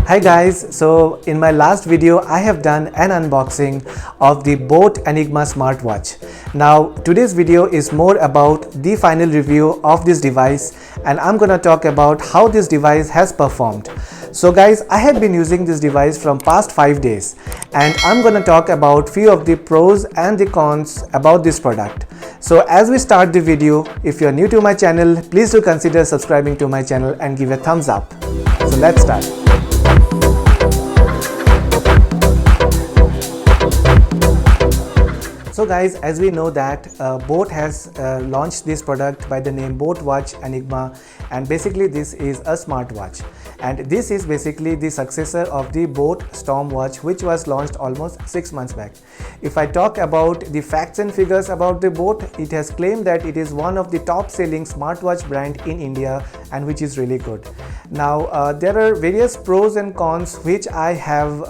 Hi guys, so in my last video I have done an unboxing of the boAt Enigma smartwatch. Now today's video is more about the final review of this device, and I'm gonna talk about how this device has performed. So guys, I have been using this device from past 5 days, and I'm gonna talk about few of the pros and the cons about this product. So as we start the video, if you're new to my channel, please do consider subscribing to my channel and give a thumbs up. So let's start. So guys, as we know that boAt has launched this product by the name boAt Watch Enigma, and basically this is a smartwatch, and this is basically the successor of the boAt Stormwatch, which was launched almost 6 months back. If I talk about the facts and figures about the boAt, it has claimed that it is one of the top selling smartwatch brand in India, and which is really good. Now there are various pros and cons which I have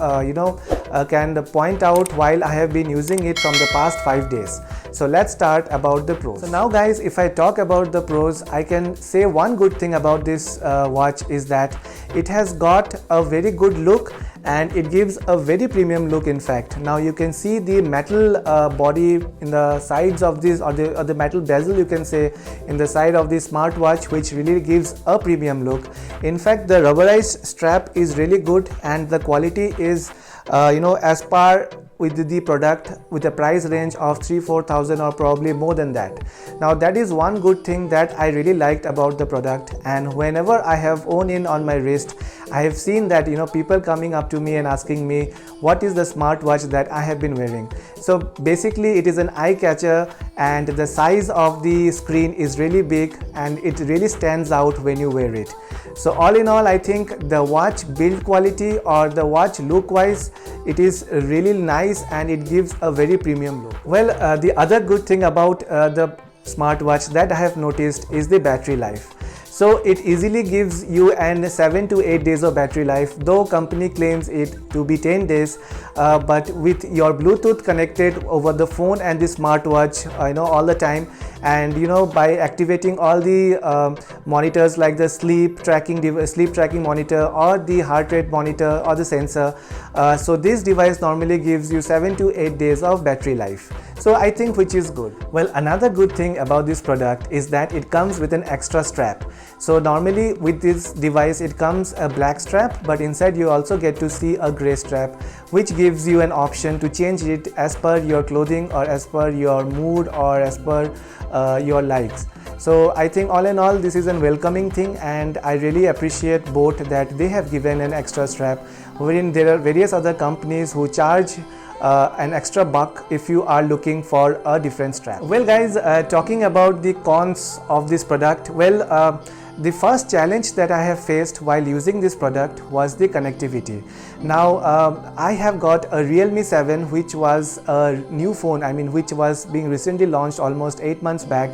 can point out while I have been using it from the past 5 days. So let's start about the pros. So now guys, if I talk about the pros, I can say one good thing about this watch is that it has got a very good look, and it gives a very premium look. In fact, now you can see the metal body in the sides of this, or the metal bezel, you can say, in the side of the smartwatch, which really gives a premium look. In fact, the rubberized strap is really good, and the quality is as par with the product, with a price range of 3,000-4,000 or probably more than that. Now that is one good thing that I really liked about the product, and whenever I have worn in on my wrist, I have seen that people coming up to me and asking me what is the smartwatch that I have been wearing. So basically it is an eye catcher, and the size of the screen is really big, and it really stands out when you wear it. So all in all, I think the watch build quality or the watch look wise, it is really nice, and it gives a very premium look. Well, the other good thing about the smartwatch that I have noticed is the battery life. So it easily gives you an 7 to 8 days of battery life, though company claims it to be 10 days, but with your Bluetooth connected over the phone and the smartwatch all the time, and by activating all the monitors like the sleep tracking monitor or the heart rate monitor or the sensor, so this device normally gives you 7 to 8 days of battery life. So I think which is good. Well, another good thing about this product is that it comes with an extra strap. So normally with this device it comes a black strap, but inside you also get to see a gray strap, which gives you an option to change it as per your clothing or as per your mood or as per your likes. So I think all in all, this is a welcoming thing, and I really appreciate boAt that they have given an extra strap, wherein there are various other companies who charge an extra buck if you are looking for a different strap. Well guys, talking about the cons of this product, well, the first challenge that I have faced while using this product was the connectivity. Now I have got a Realme 7, which was a new phone, which was being recently launched almost 8 months back.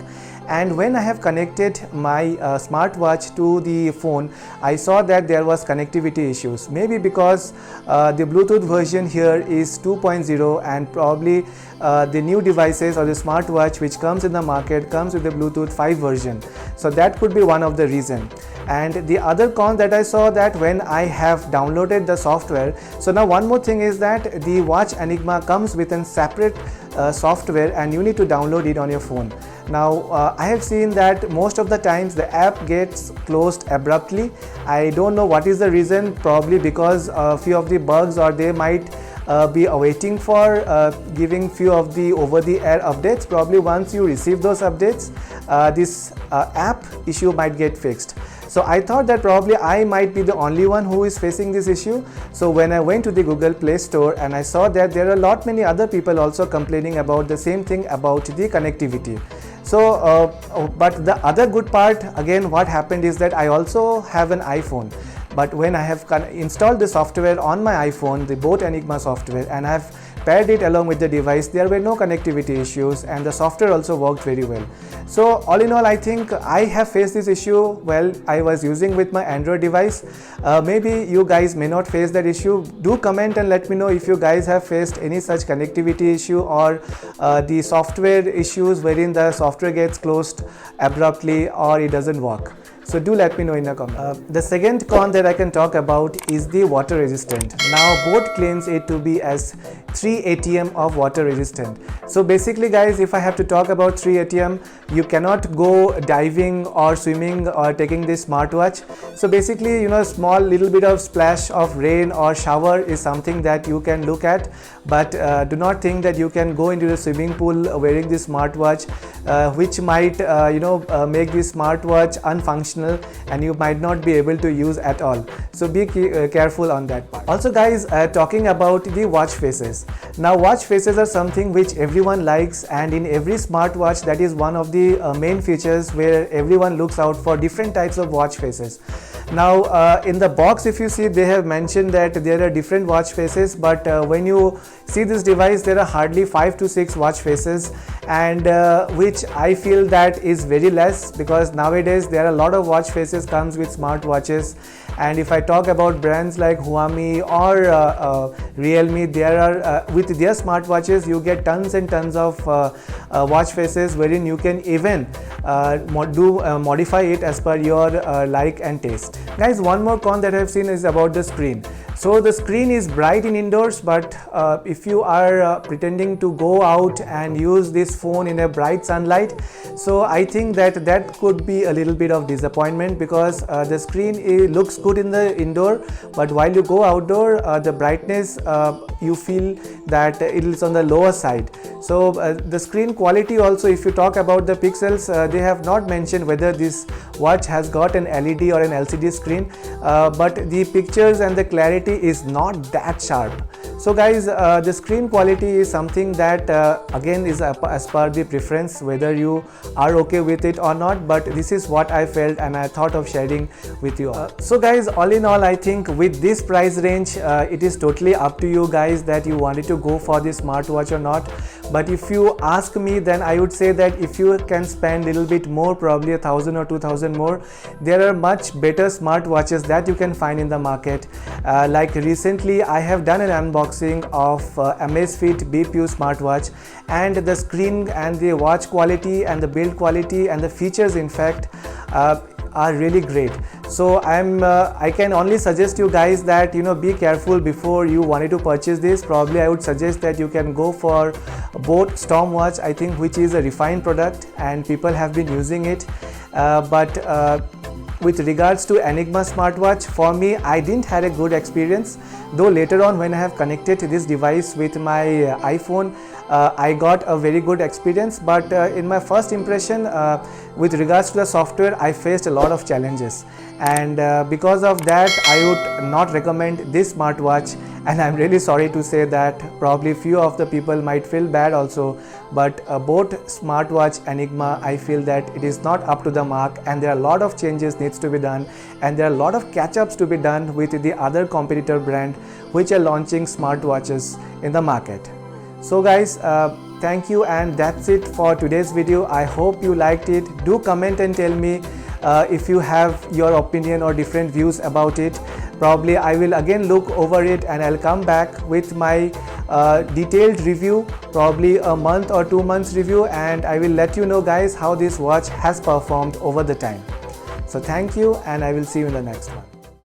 And when I have connected my smartwatch to the phone, I saw that there was connectivity issues. Maybe because the Bluetooth version here is 2.0, and probably the new devices or the smartwatch which comes in the market comes with the Bluetooth 5 version. So that could be one of the reason. And the other con that I saw, that when I have downloaded the software, so now one more thing is that the Watch Enigma comes with a separate software, and you need to download it on your phone. Now I have seen that most of the times the app gets closed abruptly. I don't know what is the reason, probably because a few of the bugs, or they might be awaiting for giving few of the over-the-air updates. Probably once you receive those updates, this app issue might get fixed. So I thought that probably I might be the only one who is facing this issue. So when I went to the Google Play Store, and I saw that there are a lot many other people also complaining about the same thing about the connectivity. So but the other good part, again, what happened is that I also have an iPhone, but when I have installed the software on my iPhone, the boAt Enigma software, and I have paired it along with the device, there were no connectivity issues, and the software also worked very well. So all in all, I think I have faced this issue while I was using with my Android device. Maybe you guys may not face that issue. Do comment and let me know if you guys have faced any such connectivity issue, or the software issues wherein the software gets closed abruptly or it doesn't work. So do let me know in the comments. The second con that I can talk about is the water resistant. Now boAt claims it to be as 3 atm of water resistant. So basically guys, if I have to talk about 3 atm, you cannot go diving or swimming or taking this smartwatch. So basically, small little bit of splash of rain or shower is something that you can look at, but do not think that you can go into the swimming pool wearing this smartwatch, which might make this smartwatch unfunctional and you might not be able to use at all. So be careful on that part. Also guys, talking about the watch faces. Now watch faces are something which everyone likes, and in every smartwatch that is one of the main features where everyone looks out for different types of watch faces. Now in the box, if you see, they have mentioned that there are different watch faces, but when you see this device, there are hardly 5 to 6 watch faces, and which I feel that is very less, because nowadays there are a lot of watch faces comes with smartwatches. And if I talk about brands like Huami or Realme, there are with their smartwatches you get tons and tons of watch faces, wherein you can even modify it as per your like and taste. Guys, one more con that I have seen is about the screen. So the screen is bright in indoors, but if you are pretending to go out and use this phone in a bright sunlight, so I think that could be a little bit of disappointment, because the screen looks good in the indoor, but while you go outdoor, the brightness you feel that it is on the lower side. So the screen quality also, if you talk about the pixels, they have not mentioned whether this watch has got an LED or an LCD screen, but the pictures and the clarity is not that sharp. So guys, the screen quality is something that again is as per the preference, whether you are okay with it or not, but this is what I felt and I thought of sharing with you all. So guys, all in all, I think with this price range, it is totally up to you guys that you wanted to go for this smartwatch or not. But if you ask me, then I would say that if you can spend a little bit more, probably 1,000 or 2,000 more, there are much better smartwatches that you can find in the market. Like recently I have done an unboxing of Amazfit BPU smartwatch, and the screen and the watch quality and the build quality and the features, in fact, are really great. So I can only suggest you guys that be careful before you wanted to purchase this. Probably I would suggest that you can go for boAt Stormwatch, I think, which is a refined product and people have been using it. But with regards to Enigma smartwatch, for me, I didn't have a good experience, though later on when I have connected this device with my iPhone, I got a very good experience. But in my first impression, with regards to the software, I faced a lot of challenges, and because of that I would not recommend this smartwatch. And I'm really sorry to say that probably few of the people might feel bad also, but boAt Smartwatch Enigma, I feel that it is not up to the mark, and there are a lot of changes needs to be done, and there are a lot of catch-ups to be done with the other competitor brand which are launching smartwatches in the market. So guys, thank you, and that's it for today's video. I hope you liked it. Do comment and tell me if you have your opinion or different views about it. Probably I will again look over it and I'll come back with my detailed review, probably a month or 2 months review, and I will let you know guys how this watch has performed over the time. So thank you, and I will see you in the next one.